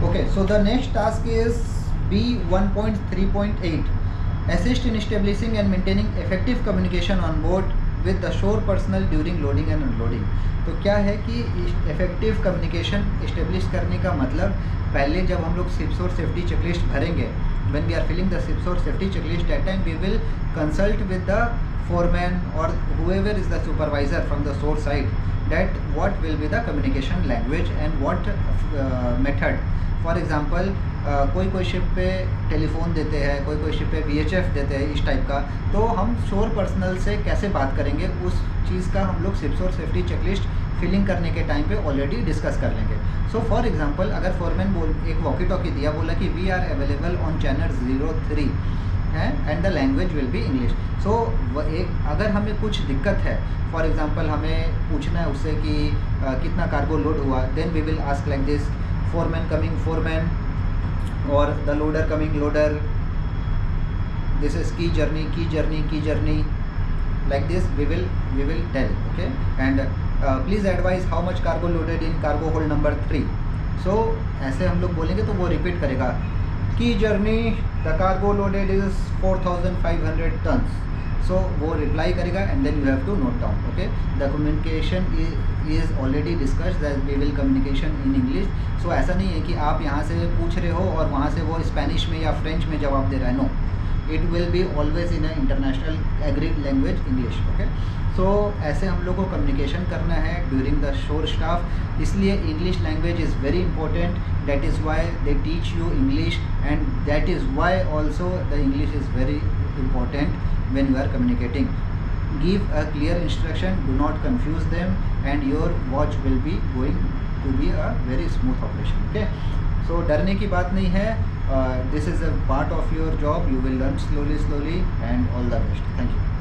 Okay, so the next task is B1.3.8. Assist in establishing and maintaining effective communication on board with the shore personnel during loading and unloading. तो क्या है कि effective communication establish करने का मतलब, पहले जब हम लोग शिप्स और सेफ्टी चेकलिस्ट भरेंगे, when we are filling the ships और safety checklist, that time we will consult with the foreman or whoever is the supervisor from the shore side, that what will be the communication language and what method. For example कोई ship पे telephone देते हैं, कोई ship पे VHF देते हैं, इस type का, तो हम शोर पर्सनल से कैसे बात करेंगे उस चीज़ का हम लोग शिप्स और सेफ्टी चेकलिस्ट फिलिंग करने के टाइम पे ऑलरेडी डिस्कस कर लेंगे. सो फॉर एग्जांपल अगर फॉरमैन एक वॉकी टॉकी दिया, बोला कि we are available on channel 03 है and the language will be English. So अगर हमें कुछ दिक्कत है, फॉर एग्जांपल हमें पूछना है उससे कि कितना कार्गो लोड हुआ, then we will ask like this, foreman coming foreman, or the loader coming loader, this is key journey, like this we will tell. Okay, and please advise how much cargo loaded in cargo hold number 3. so ऐसे हम लोग बोलेंगे तो वो repeat करेगा, key journey the cargo loaded is 4500 tons. so वो reply करेगा and then you have to note down. okay, the communication is already discussed that we will communication in English. so ऐसा नहीं है कि आप यहाँ से पूछ रहे हो और वहाँ से वो स्पेनिश में या फ्रेंच में जवाब दे रहा है. No, it will be always in a international agreed language English. Okay, so ऐसे हम लोग को कम्युनिकेशन करना है ड्यूरिंग द शोर स्टाफ. इसलिए English language is very important. That is why they teach you English and that is why also the English is very important when you are communicating. Give a clear instruction, do not confuse them, and your watch will be going to be a very smooth operation. Okay, so डरने की बात नहीं है. This is a part of your job. You will learn slowly and all the best. Thank you.